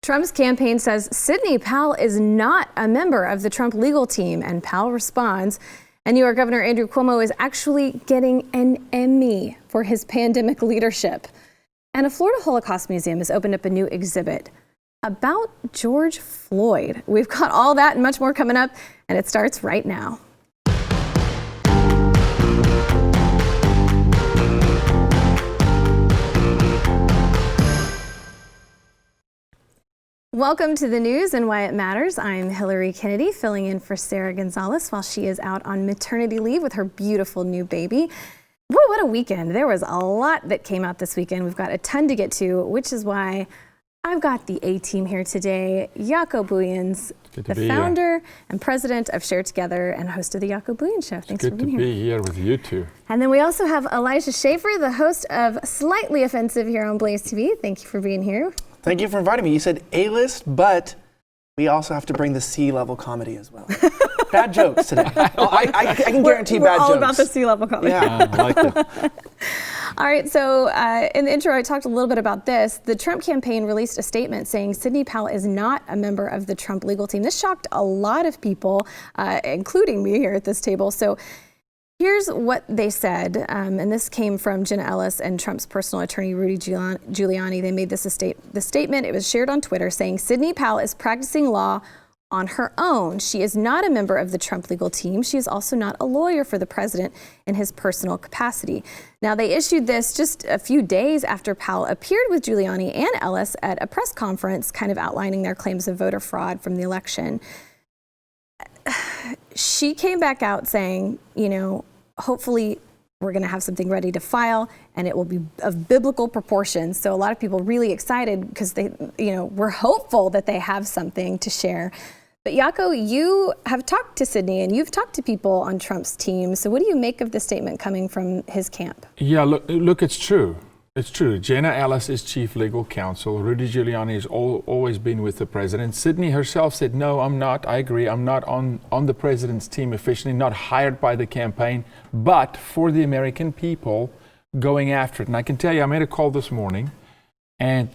Trump's campaign says Sidney Powell is not a member of the Trump legal team, and Powell responds, and New York Governor Andrew Cuomo is actually getting an Emmy for his pandemic leadership. And a Florida Holocaust museum has opened up a new exhibit about George Floyd. We've got all that and much more coming up, and it starts right now. Welcome to the news and why it matters. I'm Hillary Kennedy, filling in for Sarah Gonzalez while she is out on maternity leave with her beautiful new baby. Boy, what a weekend. There was a lot that came out this weekend. We've got a ton to get to, which is why I've got the A-team here today. Jaco Booyens, the founder and president of Share Together and host of the Jaco Booyens Show. Thanks for being here. Good to be here with you two. And then we also have Elijah Schaefer, the host of Slightly Offensive here on BlazeTV. Thank you for being here. Thank you for inviting me. You said A-list, but we also have to bring the C-level comedy as well. Bad jokes today. I can guarantee bad jokes. We're all about the C-level comedy. Yeah, I like it. All right, so in the intro, I talked a little bit about this. The Trump campaign released a statement saying Sidney Powell is not a member of the Trump legal team. This shocked a lot of people, including me here at this table. So here's what they said, and this came from Jenna Ellis and Trump's personal attorney, Rudy Giuliani. They made the statement. It was shared on Twitter saying Sidney Powell is practicing law on her own. She is not a member of the Trump legal team. She is also not a lawyer for the president in his personal capacity. Now, they issued this just a few days after Powell appeared with Giuliani and Ellis at a press conference, kind of outlining their claims of voter fraud from the election. She came back out saying, you know, hopefully we're going to have something ready to file and it will be of biblical proportions. So a lot of people really excited because they, you know, we're hopeful that they have something to share. But Jaco, you have talked to Sidney and you've talked to people on Trump's team. So what do you make of the statement coming from his camp? Yeah, look, it's true. It's true. Jenna Ellis is chief legal counsel. Rudy Giuliani has always been with the president. Sidney herself said, no, I'm not. I agree. I'm not on the president's team officially, not hired by the campaign, but for the American people going after it. And I can tell you, I made a call this morning, and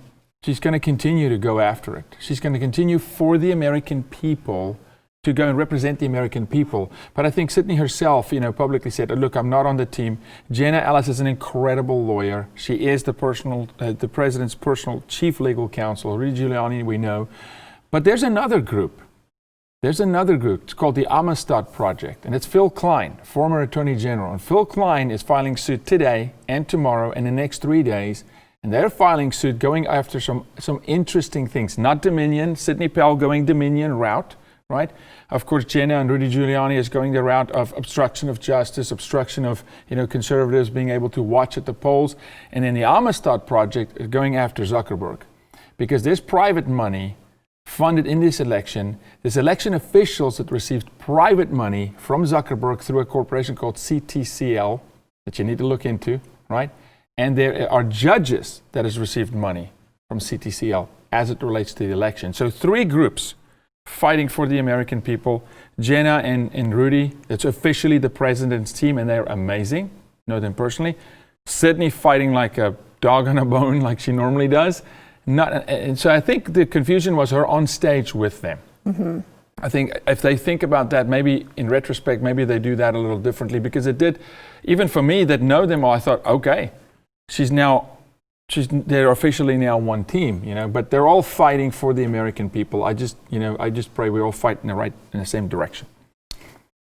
she's going to continue to go after it. She's going to continue for the American people to go and represent the American people. But I think Sidney herself, you know, publicly said, look, I'm not on the team. Jenna Ellis is an incredible lawyer. She is the president's personal chief legal counsel. Rudy Giuliani, we know. But there's another group. It's called the Amistad Project. And it's Phil Klein, former Attorney General. And Phil Klein is filing suit today and tomorrow and the next 3 days. And they're filing suit going after some interesting things. Not Dominion, Sidney Powell going Dominion route. Right? Of course, Jenna and Rudy Giuliani is going the route of obstruction of justice, obstruction of, you know, conservatives being able to watch at the polls. And then the Amistad Project is going after Zuckerberg. Because there's private money funded in this election. There's election officials that received private money from Zuckerberg through a corporation called CTCL that you need to look into, right? And there are judges that has received money from CTCL as it relates to the election. So 3 groups fighting for the American people. Jenna and Rudy, it's officially the president's team, and they're amazing. Know them personally. Sidney fighting like a dog on a bone, like she normally does. And so I think the confusion was her on stage with them. Mm-hmm. I think if they think about that, maybe in retrospect, maybe they do that a little differently, because it did, even for me that know them all, I thought, okay, they're officially now one team, you know, but they're all fighting for the American people. I just pray we all fight in the same direction.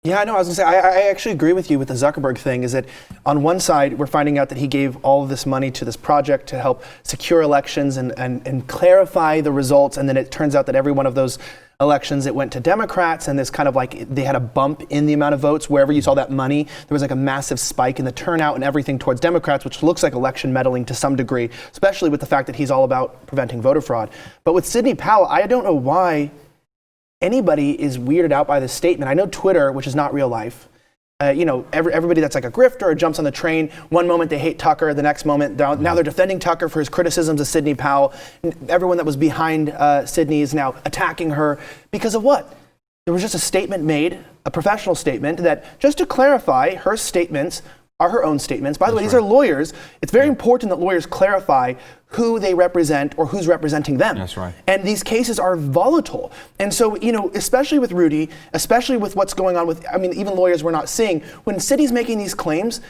Yeah, no, I was going to say, I actually agree with you with the Zuckerberg thing, is that on one side, we're finding out that he gave all of this money to this project to help secure elections and clarify the results. And then it turns out that every one of those elections, it went to Democrats, and this kind of like, they had a bump in the amount of votes. Wherever you saw that money, there was like a massive spike in the turnout and everything towards Democrats, which looks like election meddling to some degree, especially with the fact that he's all about preventing voter fraud. But with Sidney Powell, I don't know why anybody is weirded out by this statement. I know Twitter, which is not real life, you know, everybody that's like a grifter or jumps on the train, one moment they hate Tucker, the next moment now they're defending Tucker for his criticisms of Sidney Powell. Everyone that was behind Sidney is now attacking her because of what? There was just a statement made, a professional statement, that just to clarify, her statements are her own statements. By the way, these are lawyers. It's very important that lawyers clarify who they represent or who's representing them. That's right. And these cases are volatile. And so, especially with Rudy, especially with what's going on with, even lawyers we're not seeing, when Sydney's making these claims,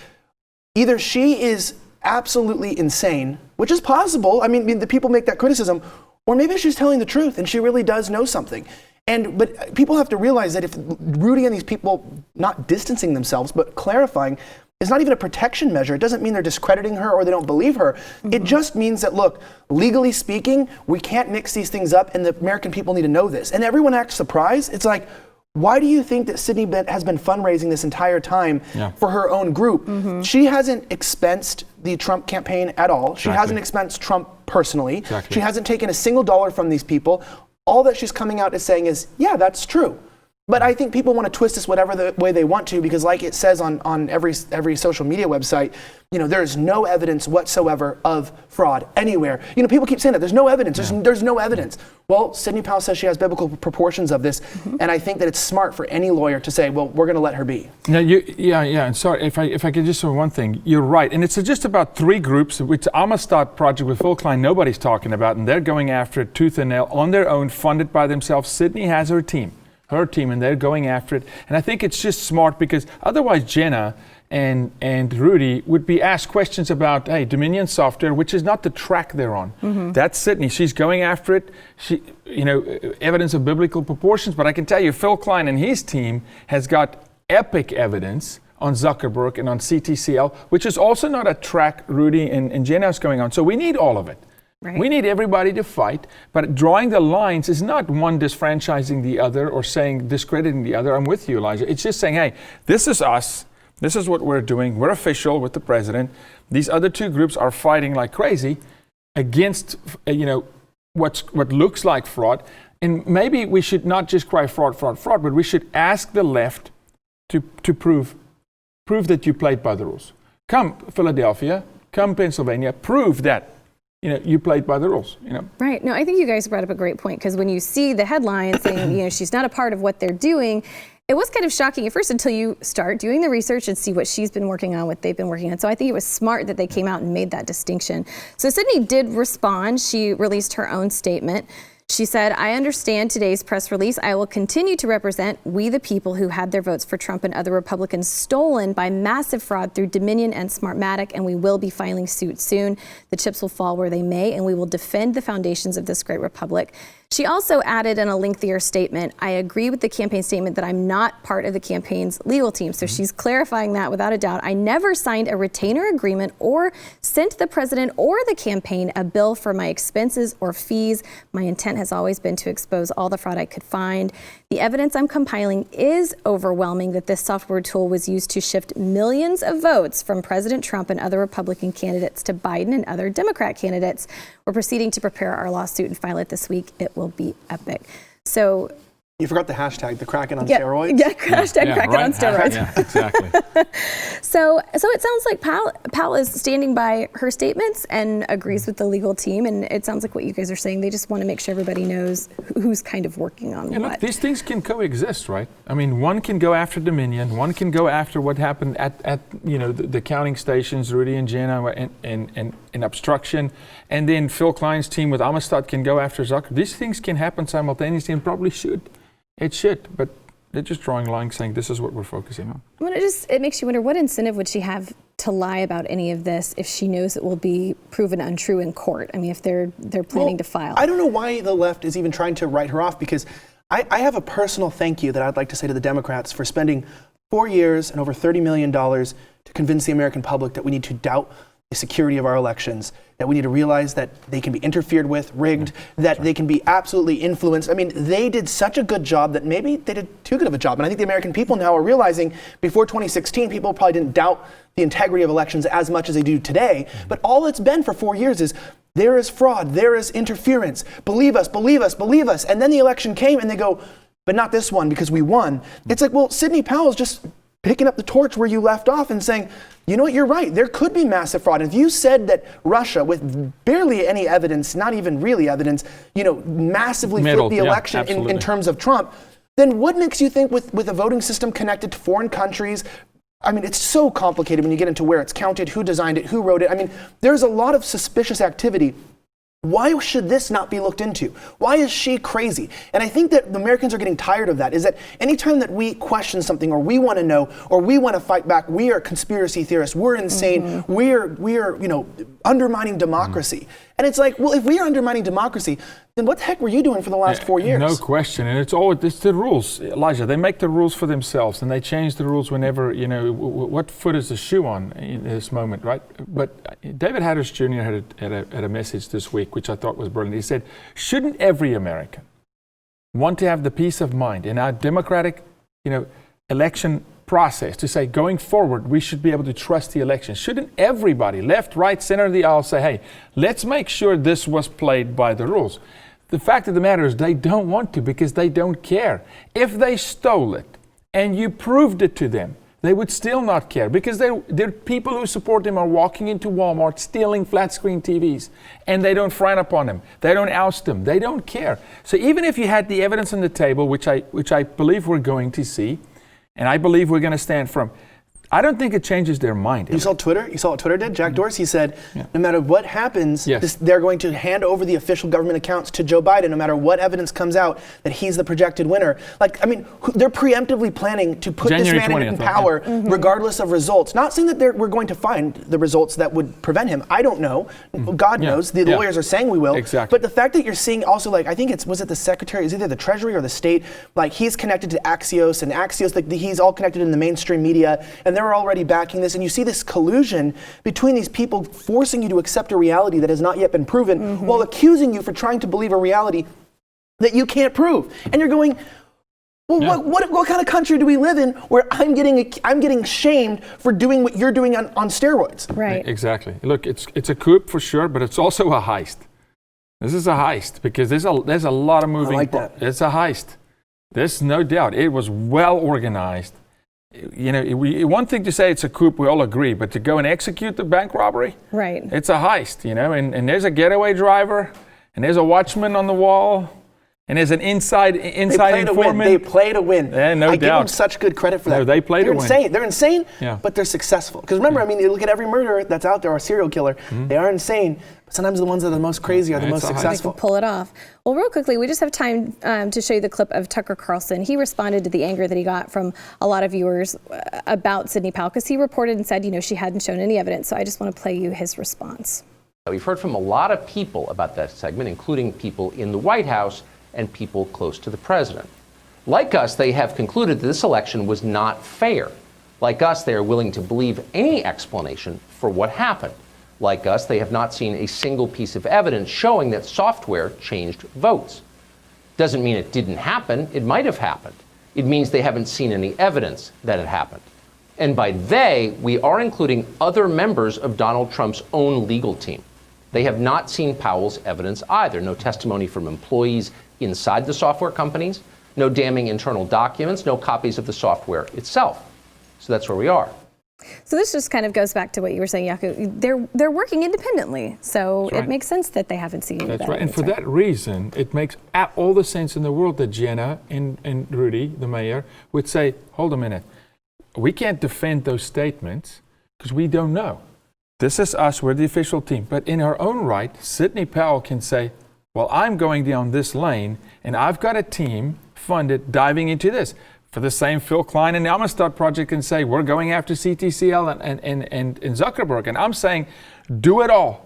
either she is absolutely insane, which is possible. The people make that criticism, or maybe she's telling the truth and she really does know something. But people have to realize that if Rudy and these people not distancing themselves, but clarifying, is not even a protection measure. It doesn't mean they're discrediting her or they don't believe her. Mm-hmm. It just means that, look, legally speaking, we can't mix these things up and the American people need to know this. And everyone acts surprised. It's like, why do you think that Sydney has been fundraising this entire time for her own group? Mm-hmm. She hasn't expensed the Trump campaign at all. She hasn't expensed Trump personally. She hasn't taken a single dollar from these people. All that she's coming out is saying is, yeah, that's true. But I think people want to twist this whatever the way they want to, because like it says on every social media website, there's no evidence whatsoever of fraud anywhere. People keep saying that there's no evidence. There's no evidence. Well, Sidney Powell says she has biblical proportions of this, and I think that it's smart for any lawyer to say, well, we're going to let her be. No, and sorry, if I could just say one thing, you're right, and it's just about three groups, which Amistad Project with Phil Klein, nobody's talking about, and they're going after it tooth and nail on their own, funded by themselves. Sydney has her team, and they're going after it. And I think it's just smart, because otherwise Jenna and Rudy would be asked questions about, hey, Dominion software, which is not the track they're on. Mm-hmm. That's Sydney. She's going after it. She, evidence of biblical proportions. But I can tell you, Phil Klein and his team has got epic evidence on Zuckerberg and on CTCL, which is also not a track Rudy and Jenna's going on. So we need all of it. Right. We need everybody to fight, but drawing the lines is not one disfranchising the other or discrediting the other. I'm with you, Elijah. It's just saying, hey, this is us. This is what we're doing. We're official with the president. These other two groups are fighting like crazy against, what looks like fraud. And maybe we should not just cry fraud, but we should ask the left to prove that you played by the rules. Come Philadelphia, come Pennsylvania, prove that you played by the rules, Right. No, I think you guys brought up a great point, because when you see the headlines saying, she's not a part of what they're doing, it was kind of shocking at first until you start doing the research and see what she's been working on, what they've been working on. So I think it was smart that they came out and made that distinction. So Sydney did respond. She released her own statement. She said, I understand today's press release. I will continue to represent we the people who had their votes for Trump and other Republicans stolen by massive fraud through Dominion and Smartmatic, and we will be filing suit soon. The chips will fall where they may, and we will defend the foundations of this great republic. She also added in a lengthier statement, I agree with the campaign statement that I'm not part of the campaign's legal team. So she's clarifying that without a doubt. I never signed a retainer agreement or sent the president or the campaign a bill for my expenses or fees. My intent has always been to expose all the fraud I could find. The evidence I'm compiling is overwhelming that this software tool was used to shift millions of votes from President Trump and other Republican candidates to Biden and other Democrat candidates. We're proceeding to prepare our lawsuit and file it this week. It will be epic. So you forgot the hashtag, the Kraken on steroids? Yeah, hashtag Kraken on steroids. Yeah, exactly. So it sounds like Powell is standing by her statements and agrees with the legal team. And it sounds like what you guys are saying, they just want to make sure everybody knows who's kind of working on what. Look, these things can coexist, right? One can go after Dominion, one can go after what happened at the counting stations, Rudy and Jenna, and obstruction, and then Phil Klein's team with Amistad can go after Zucker. These things can happen simultaneously and probably should. It should, but they're just drawing lines saying this is what we're focusing on. Well, it makes you wonder, what incentive would she have to lie about any of this if she knows it will be proven untrue in court? If they're planning to file. I don't know why the left is even trying to write her off, because I have a personal thank you that I'd like to say to the Democrats for spending 4 years and over $30 million to convince the American public that we need to doubt the security of our elections, that we need to realize that they can be interfered with, rigged, that they can be absolutely influenced. They did such a good job that maybe they did too good of a job. And I think the American people now are realizing, before 2016, people probably didn't doubt the integrity of elections as much as they do today. But all it's been for 4 years is, there is fraud, there is interference, believe us, believe us, believe us. And then the election came and they go, but not this one because we won. It's like, well, Sidney Powell's just picking up the torch where you left off and saying, you know what, you're right, there could be massive fraud. If you said that Russia, with barely any evidence, not even really evidence, massively flipped the election in terms of Trump, then what makes you think with a voting system connected to foreign countries, I mean, it's so complicated when you get into where it's counted, who designed it, who wrote it. I mean, there's a lot of suspicious activity. Why should this not be looked into? Why is she crazy? And I think that the Americans are getting tired of that, is that anytime that we question something or we want to know or we want to fight back, we are conspiracy theorists, we're insane, we are undermining democracy. And it's like, well, if we are undermining democracy, then what the heck were you doing for the last 4 years? No question. And it's the rules, Elijah. They make the rules for themselves and they change the rules whenever, what foot is the shoe on in this moment, right? But David Hatteras Jr. had a message this week, which I thought was brilliant. He said, shouldn't every American want to have the peace of mind in our democratic, election process to say, going forward, we should be able to trust the election? Shouldn't everybody, left, right, center of the aisle, say, hey, let's make sure this was played by the rules? The fact of the matter is they don't want to because they don't care. If they stole it and you proved it to them, they would still not care because they're people who support them are walking into Walmart stealing flat screen TVs and they don't frown upon them. They don't oust them. They don't care. So even if you had the evidence on the table, which I believe we're going to see, and I believe we're going to stand firm, I don't think it changes their mind. You saw Twitter? You saw what Twitter did? Jack Dorsey said, no matter what happens, they're going to hand over the official government accounts to Joe Biden, no matter what evidence comes out that he's the projected winner. Like, I mean, they're preemptively planning to put January this man 20th, in power regardless of results. Not saying that we're going to find the results that would prevent him. I don't know. God knows. The lawyers are saying we will. Exactly. But the fact that you're seeing also, like, I think was it the secretary, is either the Treasury or the state, like he's connected to Axios, and Axios, like, he's all connected in the mainstream media, and they're already backing this, and you see this collusion between these people forcing you to accept a reality that has not yet been proven while accusing you for trying to believe a reality that you can't prove. And you're going, well, what kind of country do we live in where I'm getting shamed for doing what you're doing on steroids? Right. Exactly. Look, it's a coup for sure, but it's also a heist. This is a heist because there's a lot of moving parts. It's a heist. There's no doubt. It was well organized. One thing to say it's a coup, we all agree, but to go and execute the bank robbery, right? It's a heist, and there's a getaway driver, and there's a watchman on the wall, and there's an inside informant. They play to win. Yeah, no doubt. I give them such good credit for that. No, they play to win. They're insane, but they're successful. Because remember, I mean, you look at every murderer that's out there, or serial killer, they are insane. But sometimes the ones that are the most crazy are the most successful. They can pull it off. Well, real quickly, we just have time to show you the clip of Tucker Carlson. He responded to the anger that he got from a lot of viewers about Sidney Powell, because he reported and said, she hadn't shown any evidence. So I just want to play you his response. We've heard from a lot of people about that segment, including people in the White House and people close to the president. Like us, they have concluded that this election was not fair. Like us, they are willing to believe any explanation for what happened. Like us, they have not seen a single piece of evidence showing that software changed votes. Doesn't mean it didn't happen. It might have happened. It means they haven't seen any evidence that it happened. And by they, we are including other members of Donald Trump's own legal team. They have not seen Powell's evidence either. No testimony from employees inside the software companies, no damning internal documents, no copies of the software itself. So that's where we are. So this just kind of goes back to what you were saying, Yaku. They're working independently, so it makes sense that they haven't seen any. That's right, and for that reason, it makes all the sense in the world that Jenna and Rudy, the mayor, would say, hold a minute, we can't defend those statements because we don't know. This is us, we're the official team. But in her own right, Sidney Powell can say, well, I'm going down this lane, and I've got a team funded diving into this. For the same Phil Klein and the Amistad Project can say, we're going after CTCL and Zuckerberg. And I'm saying, do it all,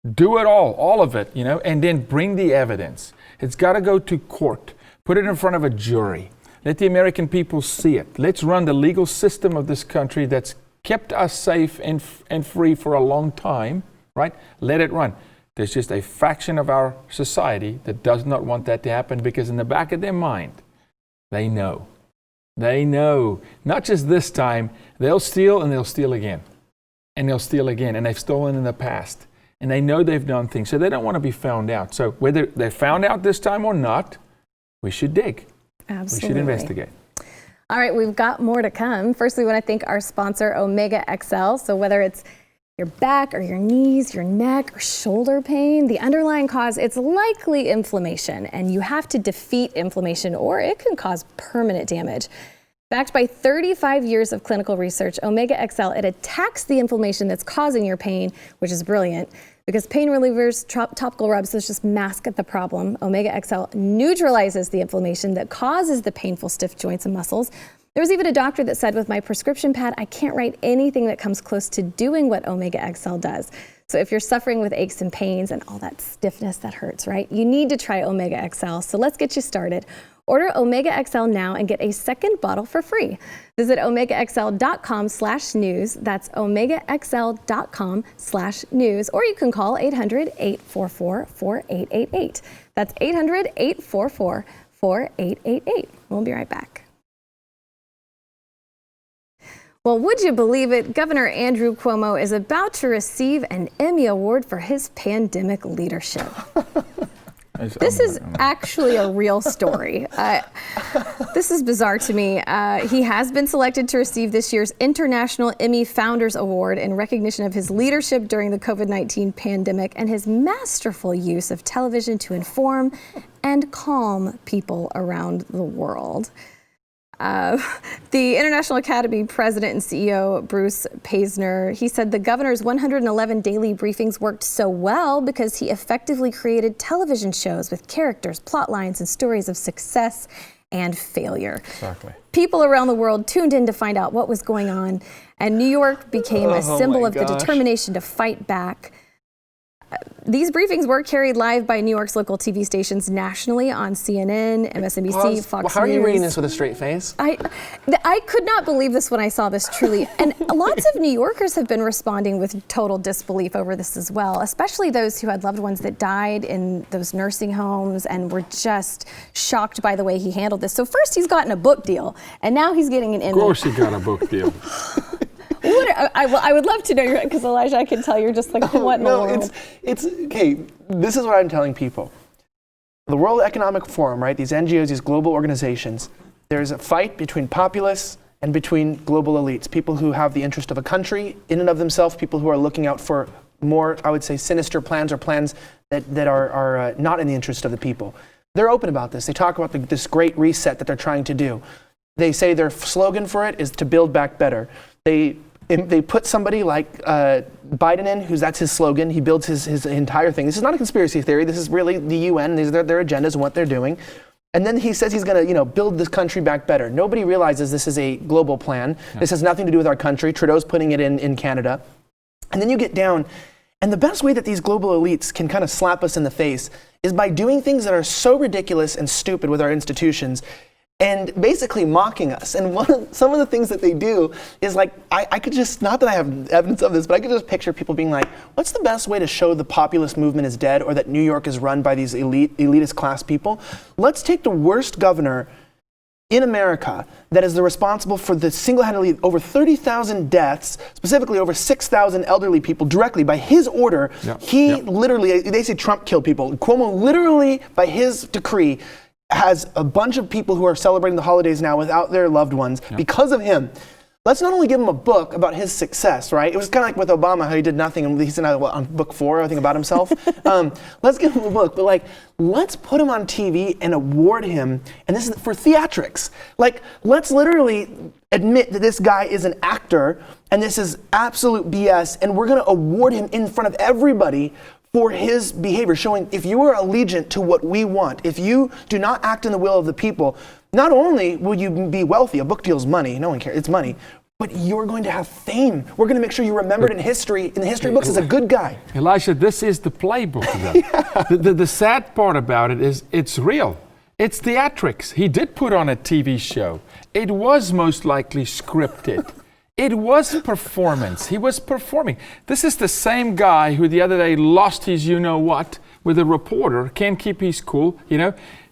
all of it, and then bring the evidence. It's got to go to court. Put it in front of a jury. Let the American people see it. Let's run the legal system of this country that's kept us safe and free for a long time, right? Let it run. There's just a fraction of our society that does not want that to happen because in the back of their mind, they know. They know, not just this time, they'll steal and they'll steal again. And they'll steal again. And they've stolen in the past. And they know they've done things. So they don't want to be found out. So whether they're found out this time or not, we should dig. Absolutely. We should investigate. All right, we've got more to come. First, we want to thank our sponsor, Omega XL. So whether it's your back or your knees, your neck or shoulder pain, the underlying cause, it's likely inflammation, and you have to defeat inflammation or it can cause permanent damage. Backed by 35 years of clinical research, Omega XL, it attacks the inflammation that's causing your pain, which is brilliant because pain relievers, topical rubs, those just mask the problem. Omega XL neutralizes the inflammation that causes the painful stiff joints and muscles. There was even a doctor that said, with my prescription pad, I can't write anything that comes close to doing what Omega XL does. So if you're suffering with aches and pains and all that stiffness that hurts, right, you need to try Omega XL. So let's get you started. Order Omega XL now and get a second bottle for free. Visit omegaxl.com/news. That's omegaxl.com/news. Or you can call 800-844-4888. That's 800-844-4888. We'll be right back. Well, would you believe it? Governor Andrew Cuomo is about to receive an Emmy Award for his pandemic leadership. This is actually a real story. This is bizarre to me. He has been selected to receive this year's International Emmy Founders Award in recognition of his leadership during the COVID-19 pandemic and his masterful use of television to inform and calm people around the world. The International Academy President and CEO, Bruce Paisner, he said the governor's 111 daily briefings worked so well because he effectively created television shows with characters, plot lines, and stories of success and failure. Exactly. People around the world tuned in to find out what was going on, and New York became a symbol of the determination to fight back. These briefings were carried live by New York's local TV stations nationally on CNN, MSNBC, Fox News. How are you reading this with a straight face? I could not believe this when I saw this, truly. And lots of New Yorkers have been responding with total disbelief over this as well, especially those who had loved ones that died in those nursing homes and were just shocked by the way he handled this. So first he's gotten a book deal, and now he's getting an Emmy. Of course he got a book deal. I would love to know, because Elijah, I can tell you're just like, what in the world? It's okay. This is what I'm telling people. The World Economic Forum, right? These NGOs, these global organizations. There's a fight between populists and between global elites, people who have the interest of a country in and of themselves, people who are looking out for more, I would say, sinister plans or plans that are not in the interest of the people. They're open about this. They talk about this great reset that they're trying to do. They say their slogan for it is to build back better. They put somebody like Biden in, that's his slogan. He builds his entire thing. This is not a conspiracy theory. This is really the UN. These are their agendas and what they're doing. And then he says he's going to, build this country back better. Nobody realizes this is a global plan. Yeah. This has nothing to do with our country. Trudeau's putting it in Canada. And then you get down, and the best way that these global elites can kind of slap us in the face is by doing things that are so ridiculous and stupid with our institutions, and basically mocking us. And some of the things that they do is like, I could just, not that I have evidence of this, but I could just picture people being like, what's the best way to show the populist movement is dead or that New York is run by these elitist class people? Let's take the worst governor in America that is the responsible for the single-handedly over 30,000 deaths, specifically over 6,000 elderly people directly by his order. Literally, they say Trump killed people. Cuomo literally, by his decree, has a bunch of people who are celebrating the holidays now without their loved ones because of him. Let's not only give him a book about his success, right? It was kind of like with Obama, how he did nothing, and he's on book 4, I think, about himself. Let's give him a book, but let's put him on TV and award him, and this is for theatrics. Let's literally admit that this guy is an actor, and this is absolute BS, and we're gonna award him in front of everybody for his behavior, showing if you are allegiant to what we want, if you do not act in the will of the people, not only will you be wealthy, a book deal's money, no one cares, it's money, but you're going to have fame. We're going to make sure you're remembered in the history books as a good guy. Elijah, this is the playbook, though. The sad part about it is it's real. It's theatrics. He did put on a TV show. It was most likely scripted. It was performance. He was performing. This is the same guy who the other day lost his you-know-what with a reporter, can't keep his cool,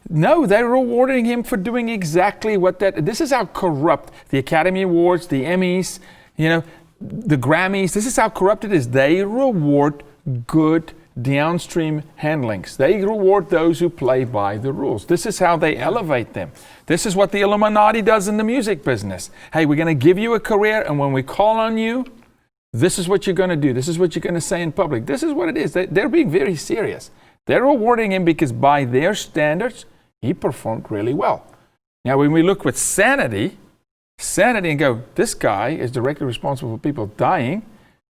No, they're rewarding him for doing exactly what this is how corrupt the Academy Awards, the Emmys, the Grammys, this is how corrupt it is. They reward good downstream handlings. They reward those who play by the rules. This is how they elevate them. This is what the Illuminati does in the music business. Hey, we're going to give you a career, and when we call on you, this is what you're going to do. This is what you're going to say in public. This is what it is. They're being very serious. They're rewarding him because by their standards, he performed really well. Now, when we look with sanity, sanity and go, this guy is directly responsible for people dying.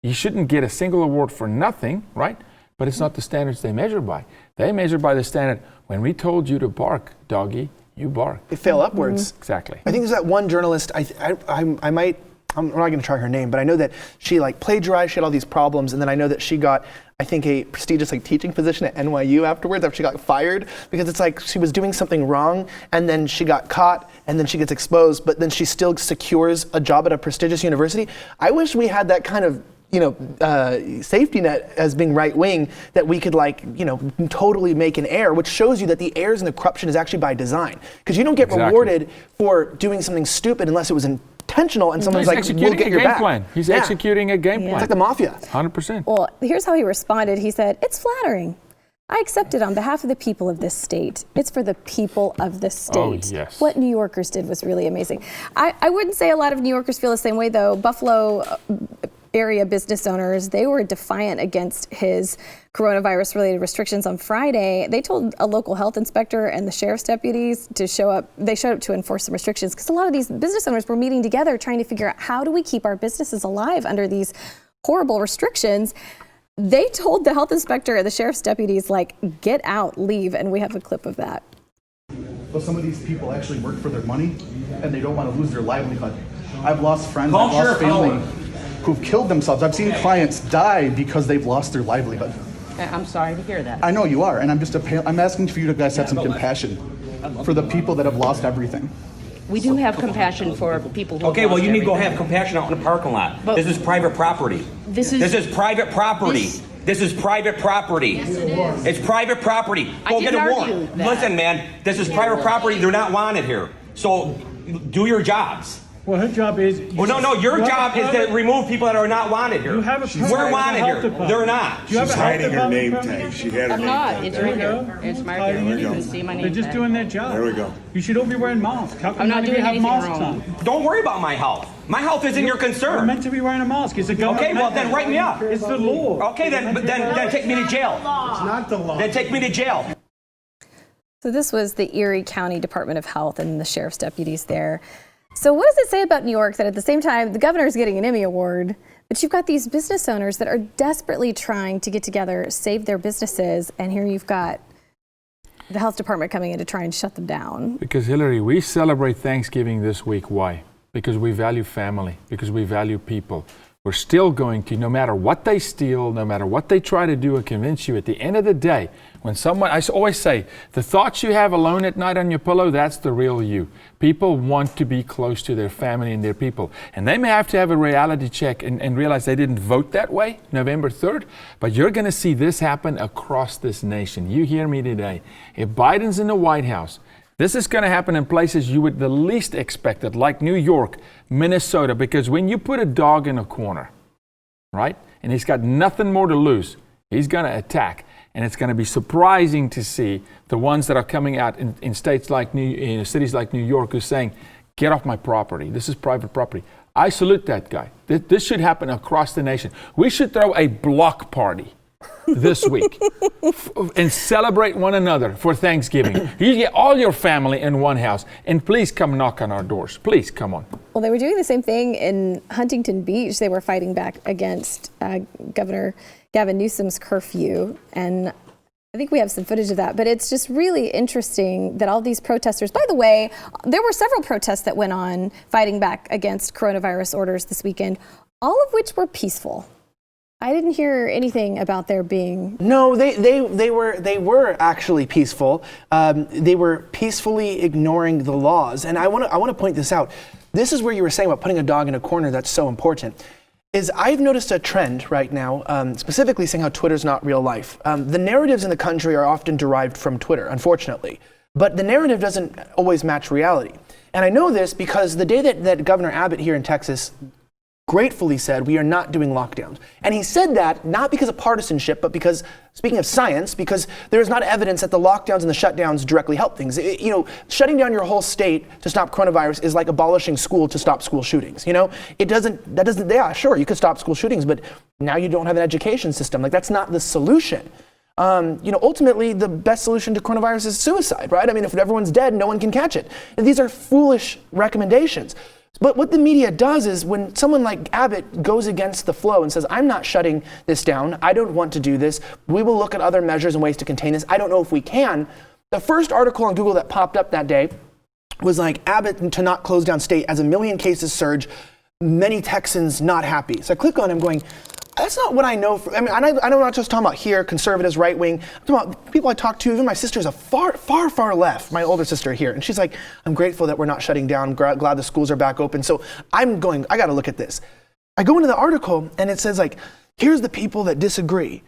He shouldn't get a single award for nothing, right? But it's not the standards they measure by. They measure by the standard, when we told you to bark, doggy, you bark. They fail upwards. Exactly. I think there's that one journalist, I'm not going to try her name, but I know that she like plagiarized, she had all these problems, and then I know that she got, I think, a prestigious like teaching position at NYU afterwards after she got fired, because it's like she was doing something wrong, and then she got caught, and then she gets exposed, but then she still secures a job at a prestigious university. I wish we had that kind of safety net as being right wing, that we could totally make an error, which shows you that the errors and the corruption is actually by design, because you don't get rewarded for doing something stupid unless it was intentional and someone's like, we'll get your back. Plan. He's executing a game plan. It's like the mafia. 100%. Well, here's how he responded. He said, "It's flattering. I accept it on behalf of the people of this state. It's for the people of the state." Oh, yes. What New Yorkers did was really amazing. I wouldn't say a lot of New Yorkers feel the same way, though. Buffalo area business owners, they were defiant against his coronavirus-related restrictions on Friday. They told a local health inspector and the sheriff's deputies to show up. They showed up to enforce the restrictions because a lot of these business owners were meeting together trying to figure out, how do we keep our businesses alive under these horrible restrictions? They told the health inspector and the sheriff's deputies, get out, leave, and we have a clip of that. But some of these people actually work for their money, and they don't want to lose their livelihood. I've lost friends, I've lost family who've killed themselves. I've seen clients die because they've lost their livelihood. I'm sorry to hear that. I know you are, and I'm asking for you to guys have some compassion for the people that have lost everything. We do have compassion for people who Okay, have well, lost you need to go everything. have compassion out in the parking lot. But this is private property. This is private property. This is private property. Yes, it is. It's private property. I Go get didn't a argue warrant. that. Listen, man, this is private property. They're not wanted here. So do your jobs. Well, her job is... Well, no, your job is to remove people that are not wanted here. You have a permit We're from the wanted health here. department. They're not. Do you have She's a health hiding her department name permit? tag. She had her I'm name not. tag. It's There right we here. go. It's right There here. we You go. can see my name They're just tag. doing their job. There we go. You should all be wearing masks. How come I'm not none of you doing have anything masks wrong. on? Don't worry about my health. My health isn't your You're concern. meant to be wearing a mask. It's a government Okay, well, then mandate. write me up. It's the law. Okay, then take me to jail. It's not the law. Then take me to jail. So this was the Erie County Department of Health and the sheriff's deputies there. So what does it say about New York that at the same time the governor is getting an Emmy award, but you've got these business owners that are desperately trying to get together, save their businesses, and here you've got the health department coming in to try and shut them down? Because, Hillary, we celebrate Thanksgiving this week. Why? Because we value family, because we value people. We're still going to, no matter what they steal, no matter what they try to do and convince you, at the end of the day, when someone, I always say, the thoughts you have alone at night on your pillow, that's the real you. People want to be close to their family and their people. And they may have to have a reality check and realize they didn't vote that way November 3rd, but you're going to see this happen across this nation. You hear me today. If Biden's in the White House, this is going to happen in places you would the least expect it, like New York, Minnesota, because when you put a dog in a corner, right, and he's got nothing more to lose, he's going to attack. And it's going to be surprising to see the ones that are coming out in states like cities like New York who's saying, get off my property. This is private property. I salute that guy. This should happen across the nation. We should throw a block party this week and celebrate one another for Thanksgiving. You get all your family in one house, and please come knock on our doors. Please come on. Well, they were doing the same thing in Huntington Beach. They were fighting back against Governor Gavin Newsom's curfew, and I think we have some footage of that, but it's just really interesting that all these protesters, by the way, there were several protests that went on fighting back against coronavirus orders this weekend, all of which were peaceful. I didn't hear anything about there being... No, they were actually peaceful. They were peacefully ignoring the laws. And I want to point this out. This is where you were saying about putting a dog in a corner that's so important. Is I've noticed a trend right now, specifically saying how Twitter's not real life. The narratives in the country are often derived from Twitter, unfortunately. But the narrative doesn't always match reality. And I know this because the day that Governor Abbott here in Texas gratefully said, we are not doing lockdowns. And he said that not because of partisanship, but because, speaking of science, because there is not evidence that the lockdowns and the shutdowns directly help things. Shutting down your whole state to stop coronavirus is like abolishing school to stop school shootings. Yeah, sure, you could stop school shootings, but now you don't have an education system. That's not the solution. Ultimately, the best solution to coronavirus is suicide, right? I mean, if everyone's dead, no one can catch it. And these are foolish recommendations. But what the media does is when someone like Abbott goes against the flow and says, I'm not shutting this down, I don't want to do this, we will look at other measures and ways to contain this, I don't know if we can. The first article on Google that popped up that day was like, Abbott to not close down state as 1 million cases surge, many Texans not happy. So I click on it, I'm going, that's not what I know. I'm not just talking about here, conservatives, right wing. I'm talking about people I talk to. Even my sister's a far left, my older sister here. And she's like, I'm grateful that we're not shutting down. I'm glad the schools are back open. So I'm going, I got to look at this. I go into the article and it says like, here's the people that disagree.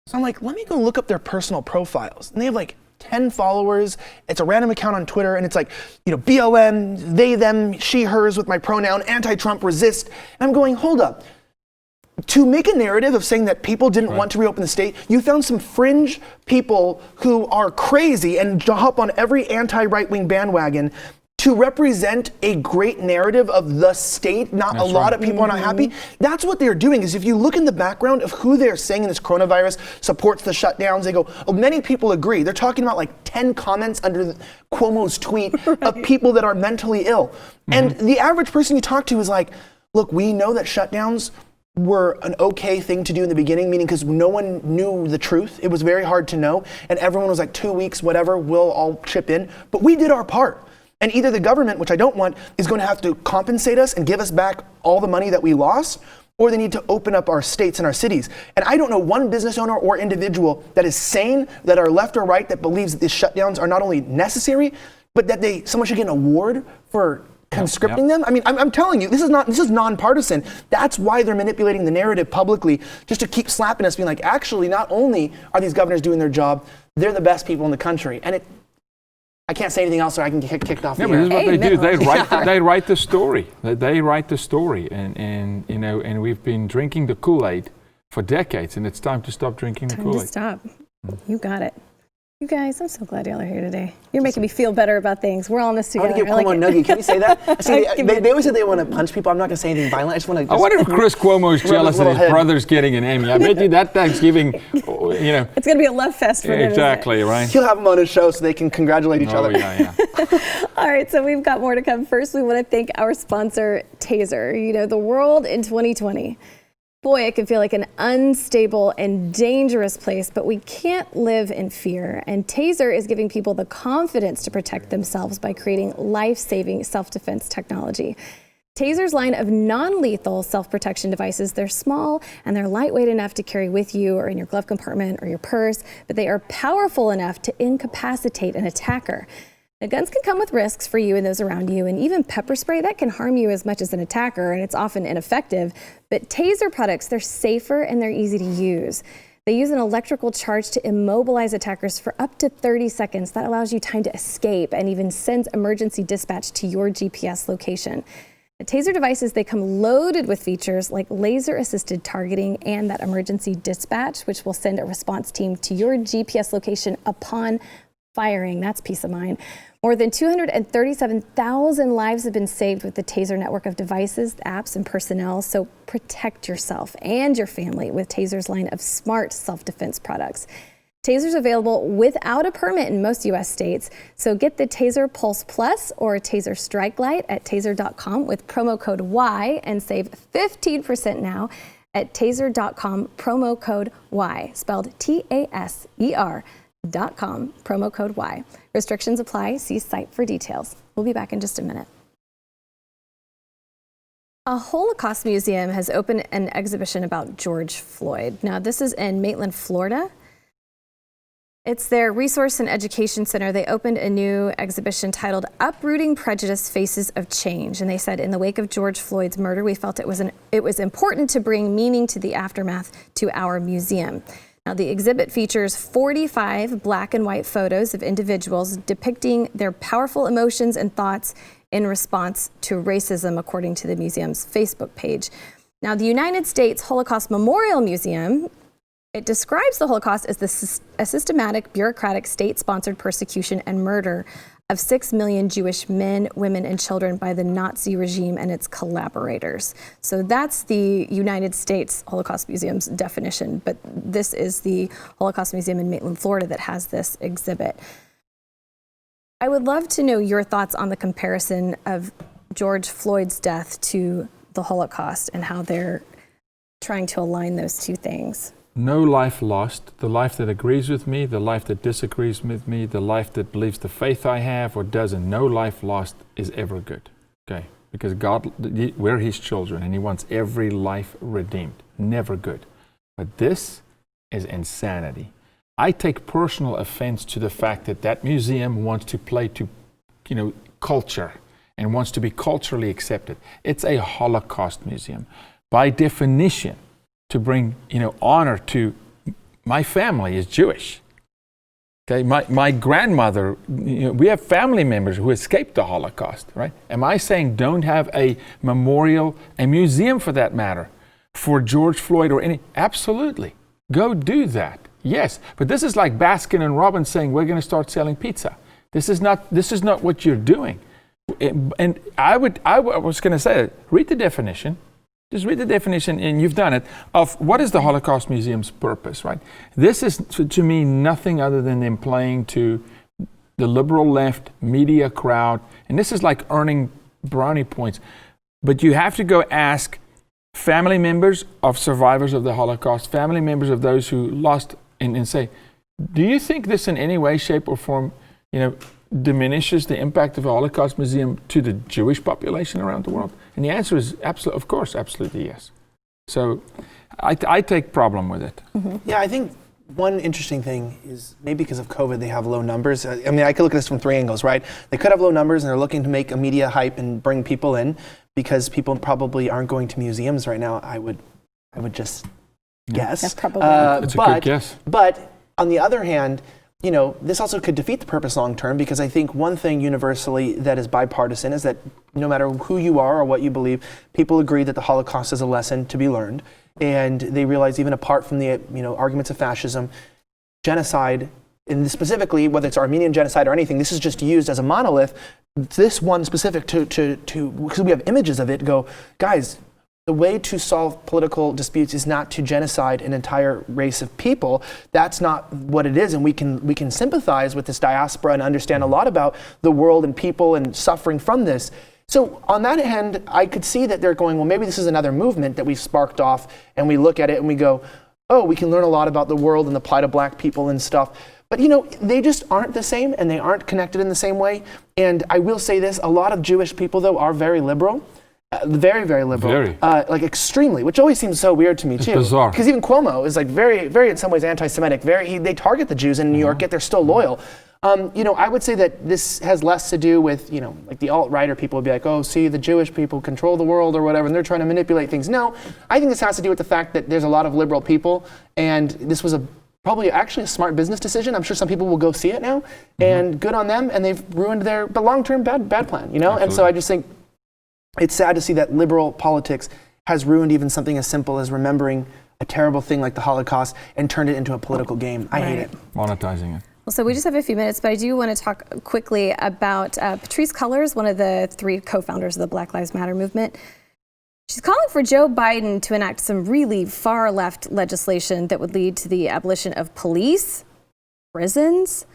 So I'm like, let me go look up their personal profiles. And they have like 10 followers. It's a random account on Twitter. And it's like, BLM, they, them, she, hers with my pronoun, anti-Trump, resist. And I'm going, hold up. To make a narrative of saying that people didn't want to reopen the state, you found some fringe people who are crazy and hop on every anti-right-wing bandwagon to represent a great narrative of the state. Not a lot of people are not happy. That's what they're doing, is if you look in the background of who they're saying in this coronavirus supports the shutdowns, they go, oh, many people agree. They're talking about like 10 comments under Cuomo's tweet of people that are mentally ill. And the average person you talk to is like, look, we know that shutdowns were an okay thing to do in the beginning, meaning because no one knew the truth. It was very hard to know. And everyone was like 2 weeks, whatever, we'll all chip in. But we did our part. And either the government, which I don't want, is going to have to compensate us and give us back all the money that we lost, or they need to open up our states and our cities. And I don't know one business owner or individual that is sane, that are left or right, that believes that these shutdowns are not only necessary, but that someone should get an award for conscripting them. I mean, I'm telling you, this is nonpartisan. That's why they're manipulating the narrative publicly, just to keep slapping us, being like, actually, not only are these governors doing their job, they're the best people in the country. And I can't say anything else, or I can get kicked off the air. But this is what they do. They write the story. They write the story, and we've been drinking the Kool-Aid for decades, and it's time to stop drinking the Kool-Aid. Time to stop. You got it. You guys, I'm so glad y'all are here today. You're making me feel better about things. We're all in this together. I want to give Cuomo a nuggie. Can you say that? They always say they want to punch people. I'm not going to say anything violent. I wonder if Chris Cuomo is jealous that his brother's getting an Emmy. I bet you that Thanksgiving, It's going to be a love fest for him. Exactly, right? He'll have him on his show so they can congratulate each other. Yeah. All right, so we've got more to come. First, we want to thank our sponsor, Taser. The world in 2020. Boy, it can feel like an unstable and dangerous place, but we can't live in fear. And Taser is giving people the confidence to protect themselves by creating life-saving self-defense technology. Taser's line of non-lethal self-protection devices, they're small and they're lightweight enough to carry with you or in your glove compartment or your purse, but they are powerful enough to incapacitate an attacker. Now, guns can come with risks for you and those around you, and even pepper spray, that can harm you as much as an attacker, and it's often ineffective. But Taser products, they're safer and they're easy to use. They use an electrical charge to immobilize attackers for up to 30 seconds. That allows you time to escape and even sends emergency dispatch to your GPS location. The Taser devices, they come loaded with features like laser-assisted targeting and that emergency dispatch, which will send a response team to your GPS location upon firing. That's peace of mind. More than 237,000 lives have been saved with the Taser network of devices, apps, and personnel. So protect yourself and your family with Taser's line of smart self-defense products. Taser's available without a permit in most U.S. states. So get the Taser Pulse Plus or Taser Strike Light at taser.com with promo code Y and save 15% now at taser.com, promo code Y, spelled TASER. .com, promo code Y. Restrictions apply. See site for details. We'll be back in just a minute. A Holocaust museum has opened an exhibition about George Floyd. Now, this is in Maitland, Florida. It's their resource and education center. They opened a new exhibition titled Uprooting Prejudice, Faces of Change. And they said, in the wake of George Floyd's murder, we felt it was important to bring meaning to the aftermath to our museum. Now, the exhibit features 45 black and white photos of individuals depicting their powerful emotions and thoughts in response to racism, according to the museum's Facebook page. Now, the United States Holocaust Memorial Museum, it describes the Holocaust as a systematic, bureaucratic, state-sponsored persecution and murder of 6 million Jewish men, women, and children by the Nazi regime and its collaborators. So that's the United States Holocaust Museum's definition, but this is the Holocaust Museum in Maitland, Florida that has this exhibit. I would love to know your thoughts on the comparison of George Floyd's death to the Holocaust and how they're trying to align those two things. No life lost. The life that agrees with me, the life that disagrees with me, the life that believes the faith I have or doesn't, no life lost is ever good. Okay? Because God, we're His children and He wants every life redeemed. Never good. But this is insanity. I take personal offense to the fact that that museum wants to play to, culture and wants to be culturally accepted. It's a Holocaust museum. By definition, to bring, honor to my family is Jewish. Okay, my grandmother, we have family members who escaped the Holocaust, right? Am I saying don't have a memorial, a museum for that matter, for George Floyd or any? Absolutely. Go do that. Yes, but this is like Baskin and Robbins saying we're going to start selling pizza. This is not what you're doing. And I was going to say, read the definition. Just read the definition, and you've done it, of what is the Holocaust Museum's purpose, right? This is, to me, nothing other than them playing to the liberal left media crowd. And this is like earning brownie points. But you have to go ask family members of survivors of the Holocaust, family members of those who lost, and say, do you think this in any way, shape, or form, diminishes the impact of a Holocaust museum to the Jewish population around the world? And the answer is absolutely yes. So I take problem with it. Mm-hmm. Yeah, I think one interesting thing is maybe because of COVID they have low numbers. I mean, I could look at this from three angles, right? They could have low numbers and they're looking to make a media hype and bring people in because people probably aren't going to museums right now. I would just guess. That's probably it's a good guess. But on the other hand, this also could defeat the purpose long term, because I think one thing universally that is bipartisan is that no matter who you are or what you believe, people agree that the Holocaust is a lesson to be learned. And they realize, even apart from the arguments of fascism, genocide, and specifically whether it's Armenian genocide or anything, this is just used as a monolith. This one specific to because we have images of it, go, guys, the way to solve political disputes is not to genocide an entire race of people. That's not what it is, and we can sympathize with this diaspora and understand a lot about the world and people and suffering from this. So on that hand, I could see that they're going, well, maybe this is another movement that we've sparked off, and we look at it and we go, oh, we can learn a lot about the world and the plight of Black people and stuff. But they just aren't the same, and they aren't connected in the same way. And I will say this, a lot of Jewish people, though, are very liberal. Very, very liberal. Like extremely, which always seems so weird to me, too. Bizarre. Because even Cuomo is like very, very in some ways anti-Semitic. They target the Jews in New York, yet they're still loyal. I would say that this has less to do with, like the alt-righter people would be like, oh, see, the Jewish people control the world or whatever, and they're trying to manipulate things. No, I think this has to do with the fact that there's a lot of liberal people, and this was probably actually a smart business decision. I'm sure some people will go see it now, and good on them, and they've ruined their long-term bad plan, Absolutely. And so I just think it's sad to see that liberal politics has ruined even something as simple as remembering a terrible thing like the Holocaust and turned it into a political game. I hate it. Monetizing it. Well, so we just have a few minutes, but I do want to talk quickly about Patrisse Cullors, one of the three co-founders of the Black Lives Matter movement. She's calling for Joe Biden to enact some really far-left legislation that would lead to the abolition of police, prisons.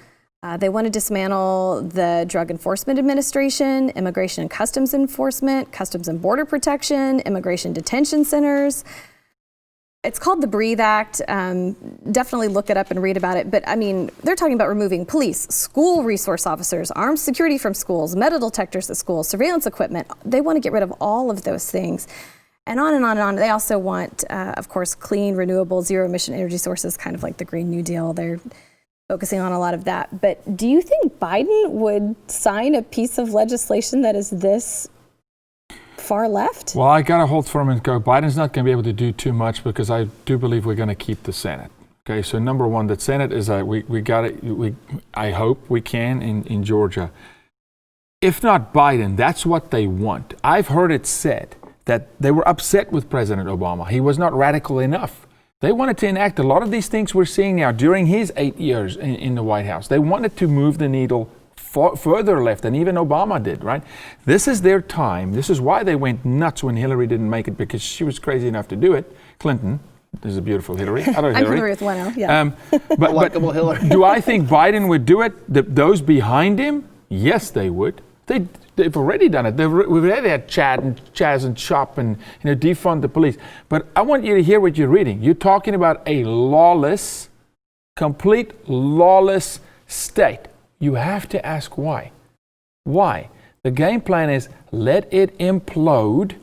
They want to dismantle the Drug Enforcement Administration, Immigration and Customs Enforcement, Customs and Border Protection, Immigration Detention Centers. It's called the Breathe Act. Definitely look it up and read about it. But I mean, they're talking about removing police, school resource officers, armed security from schools, metal detectors at schools, surveillance equipment. They want to get rid of all of those things. And on and on and on. They also want, of course, clean, renewable, zero-emission energy sources, kind of like the Green New Deal. They're focusing on a lot of that. But do you think Biden would sign a piece of legislation that is this far left? Well, I got to hold firm and go, Biden's not going to be able to do too much, because I do believe we're going to keep the Senate. Okay, so number one, the Senate is, I hope we can in Georgia. If not Biden, that's what they want. I've heard it said that they were upset with President Obama. He was not radical enough. They wanted to enact a lot of these things we're seeing now during his 8 years in the White House. They wanted to move the needle further left than even Obama did, right? This is their time. This is why they went nuts when Hillary didn't make it, because she was crazy enough to do it. Clinton, this is a beautiful Hillary. I don't know I'm Hillary with one L, yeah. Likable Hillary. Do I think Biden would do it? Those behind him? Yes, they would. They've already done it. We've already had Chaz and Chop and defund the police. But I want you to hear what you're reading. You're talking about a lawless, complete lawless state. You have to ask why. Why? The game plan is let it implode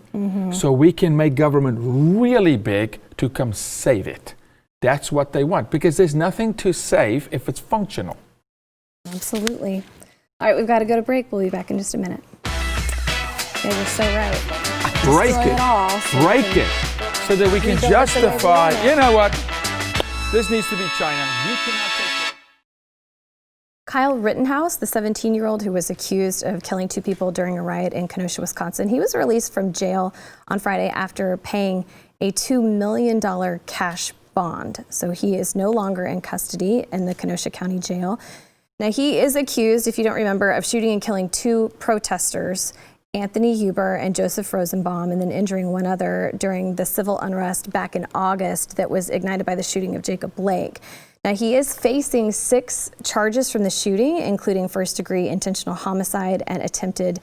so we can make government really big to come save it. That's what they want, because there's nothing to save if it's functional. Absolutely. All right, we've got to go to break. We'll be back in just a minute. Yeah, you're so right. Break it. Break it. So that we can justify, you know what? This needs to be China. You cannot take it. Kyle Rittenhouse, the 17-year-old who was accused of killing 2 people during a riot in Kenosha, Wisconsin, he was released from jail on Friday after paying a $2 million cash bond. So he is no longer in custody in the Kenosha County Jail. Now, he is accused, if you don't remember, of shooting and killing 2 protesters, Anthony Huber and Joseph Rosenbaum, and then injuring one other during the civil unrest back in August that was ignited by the shooting of Jacob Blake. Now, he is facing 6 charges from the shooting, including first-degree intentional homicide and attempted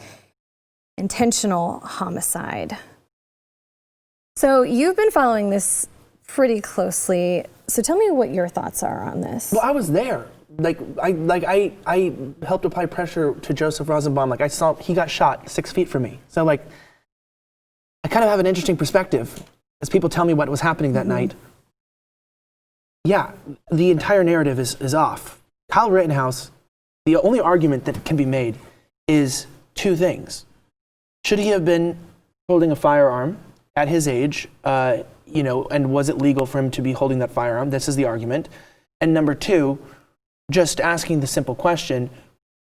intentional homicide. So you've been following this pretty closely. So tell me what your thoughts are on this. Well, I was there. I helped apply pressure to Joseph Rosenbaum. I saw he got shot 6 feet from me. So I kind of have an interesting perspective as people tell me what was happening that night. Yeah, the entire narrative is off. Kyle Rittenhouse, the only argument that can be made is 2 things. Should he have been holding a firearm at his age, and was it legal for him to be holding that firearm? This is the argument. And number 2, just asking the simple question,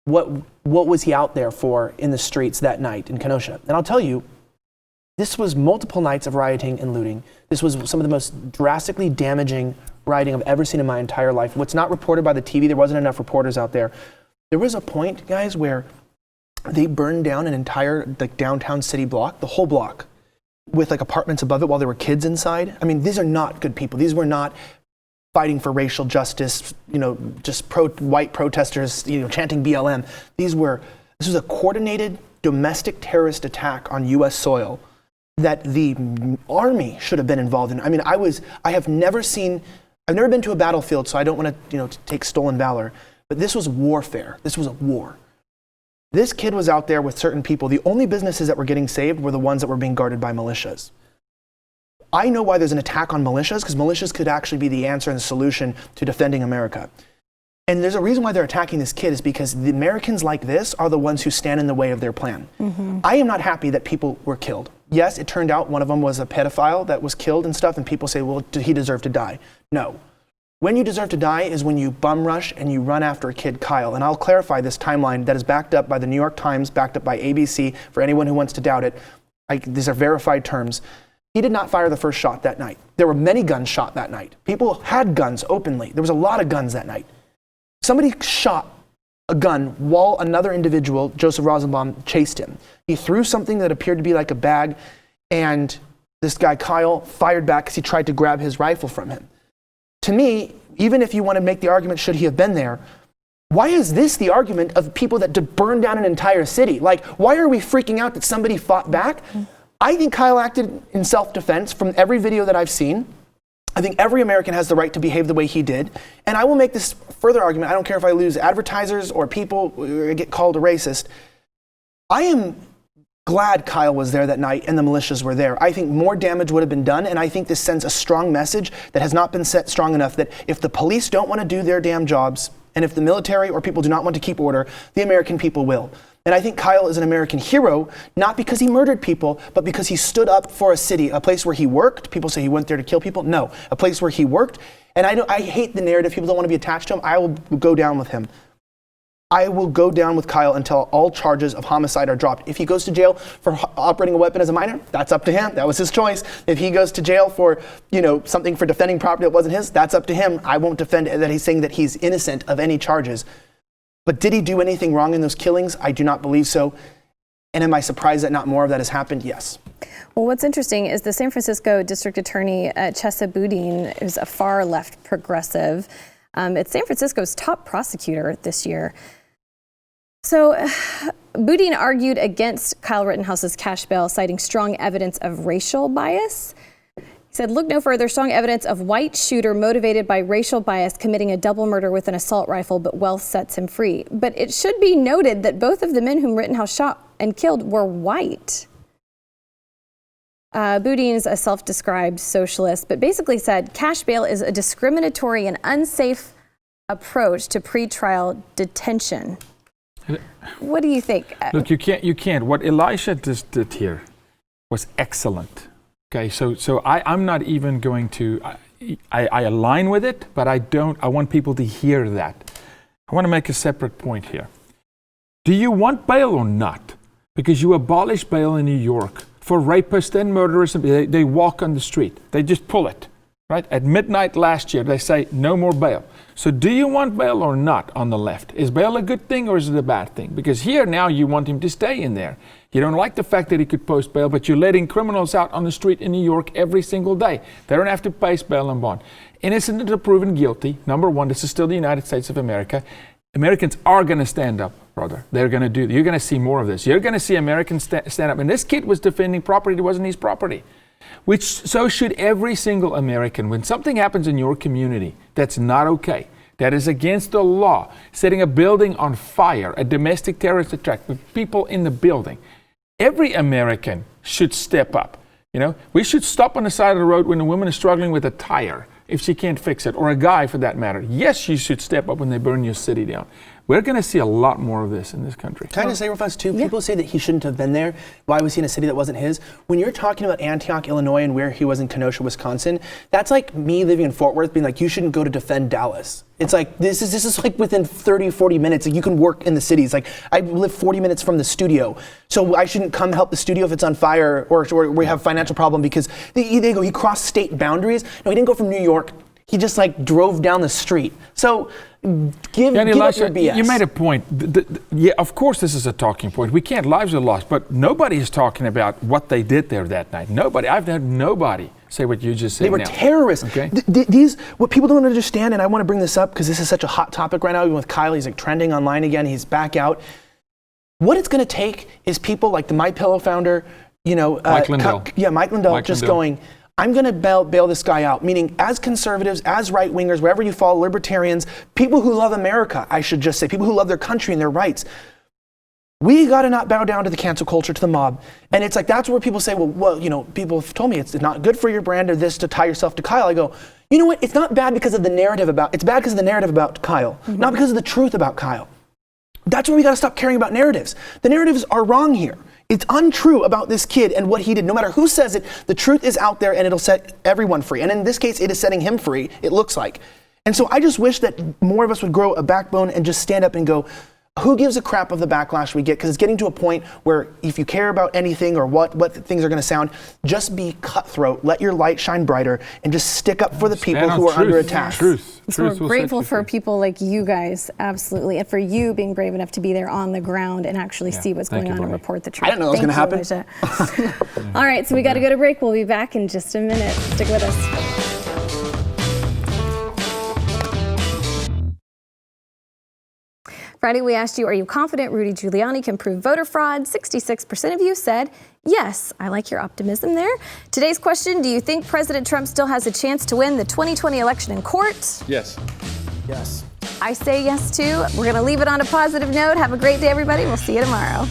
what was he out there for in the streets that night in Kenosha? And I'll tell you, this was multiple nights of rioting and looting. This was some of the most drastically damaging rioting I've ever seen in my entire life. What's not reported by the TV, there wasn't enough reporters out there. There was a point, guys, where they burned down an entire downtown city block, the whole block, with apartments above it while there were kids inside. I mean, these are not good people. These were not fighting for racial justice, just white protesters, chanting BLM. This was a coordinated domestic terrorist attack on U.S. soil that the army should have been involved in. I mean, I've never been to a battlefield, so I don't want to, take stolen valor, but this was warfare. This was a war. This kid was out there with certain people. The only businesses that were getting saved were the ones that were being guarded by militias. I know why there's an attack on militias, because militias could actually be the answer and the solution to defending America. And there's a reason why they're attacking this kid is because the Americans like this are the ones who stand in the way of their plan. I am not happy that people were killed. Yes, it turned out one of them was a pedophile that was killed and stuff, and people say, well, did he deserve to die? No. When you deserve to die is when you bum rush and you run after a kid, Kyle. And I'll clarify this timeline that is backed up by the New York Times, backed up by ABC, for anyone who wants to doubt it. These are verified terms. He did not fire the first shot that night. There were many guns shot that night. People had guns openly. There was a lot of guns that night. Somebody shot a gun while another individual, Joseph Rosenbaum, chased him. He threw something that appeared to be like a bag, and this guy, Kyle, fired back because he tried to grab his rifle from him. To me, even if you want to make the argument, should he have been there, why is this the argument of people that burn down an entire city? Why are we freaking out that somebody fought back? I think Kyle acted in self-defense from every video that I've seen. I think every American has the right to behave the way he did. And I will make this further argument. I don't care if I lose advertisers or people or get called a racist. I am glad Kyle was there that night and the militias were there. I think more damage would have been done, and I think this sends a strong message that has not been set strong enough that if the police don't want to do their damn jobs, and if the military or people do not want to keep order, the American people will. And I think Kyle is an American hero, not because he murdered people, but because he stood up for a city, a place where he worked. People say he went there to kill people. No, a place where he worked. And I hate the narrative. People don't want to be attached to him. I will go down with him. I will go down with Kyle until all charges of homicide are dropped. If he goes to jail for operating a weapon as a minor, that's up to him. That was his choice. If he goes to jail for, something for defending property that wasn't his, that's up to him. I won't defend that he's saying that he's innocent of any charges. But did he do anything wrong in those killings? I do not believe so. And am I surprised that not more of that has happened? Yes. Well, what's interesting is the San Francisco District Attorney, Chesa Boudin, is a far left progressive. It's San Francisco's top prosecutor this year. So Boudin argued against Kyle Rittenhouse's cash bail, citing strong evidence of racial bias. He said, look no further, strong evidence of white shooter motivated by racial bias committing a double murder with an assault rifle, but wealth sets him free. But it should be noted that both of the men whom Rittenhouse shot and killed were white. Boudin's a self-described socialist, but basically said cash bail is a discriminatory and unsafe approach to pretrial detention. What do you think? Look, you can't. What Elisha just did here was excellent. Okay, so I'm not even going to, I align with it, but I want people to hear that. I want to make a separate point here. Do you want bail or not? Because you abolished bail in New York for rapists and murderers. They walk on the street. They just pull it, right? At midnight last year, they say no more bail. So do you want bail or not on the left? Is bail a good thing or is it a bad thing? Because here now you want him to stay in there. You don't like the fact that he could post bail, but you're letting criminals out on the street in New York every single day. They don't have to pay bail and bond. Innocent until proven guilty. Number one, this is still the United States of America. Americans are going to stand up, brother. They're going to do. You're going to see more of this. You're going to see Americans stand up. And this kid was defending property that wasn't his property. Which so should every single American. When something happens in your community that's not okay, that is against the law, setting a building on fire, a domestic terrorist attack with people in the building, every American should step up. You know, we should stop on the side of the road when a woman is struggling with a tire if she can't fix it, or a guy for that matter. Yes, you should step up when they burn your city down. We're going to see a lot more of this in this country. Can I just say real fast too? People say that he shouldn't have been there. Why was he in a city that wasn't his? When you're talking about Antioch, Illinois, and where he was in Kenosha, Wisconsin, that's like me living in Fort Worth being like, you shouldn't go to defend Dallas. It's like, this is like within 30, 40 minutes. Like you can work in the cities. Like I live 40 minutes from the studio. So I shouldn't come help the studio if it's on fire or we have a financial problem because he crossed state boundaries. No, he didn't go from New York. He just like drove down the street. So give up your BS. You made a point. Yeah, of course this is a talking point. We can't, lives are lost, but nobody is talking about what they did there that night. Nobody. I've heard nobody say what you just said. They were terrorists. Okay. What people don't understand, and I want to bring this up because this is such a hot topic right now, even with Kyle, he's like trending online again, he's back out. What it's going to take is people like the MyPillow founder, Mike Lindell. Mike Lindell just going, I'm going to bail this guy out, meaning as conservatives, as right-wingers, wherever you fall, libertarians, people who love America, I should just say, people who love their country and their rights, we got to not bow down to the cancel culture, to the mob. And it's like, that's where people say, well, people have told me it's not good for your brand or this to tie yourself to Kyle. I go, you know what? It's not bad because of the narrative it's bad because of the narrative about Kyle, not because of the truth about Kyle. That's where we got to stop caring about narratives. The narratives are wrong here. It's untrue about this kid and what he did. No matter who says it, the truth is out there and it'll set everyone free. And in this case, it is setting him free, it looks like. And so I just wish that more of us would grow a backbone and just stand up and go, who gives a crap of the backlash we get? Because it's getting to a point where if you care about anything or what things are going to sound, just be cutthroat, let your light shine brighter, and just stick up for the people who are under attack. So we're grateful for people like you guys, absolutely, and for you being brave enough to be there on the ground and actually see what's going on and report the truth. I didn't know that was going to happen. All right, so we got to go to break. We'll be back in just a minute. Stick with us. Friday, we asked you, are you confident Rudy Giuliani can prove voter fraud? 66% of you said, yes. I like your optimism there. Today's question, do you think President Trump still has a chance to win the 2020 election in court? Yes. Yes. I say yes, too. We're going to leave it on a positive note. Have a great day, everybody. We'll see you tomorrow.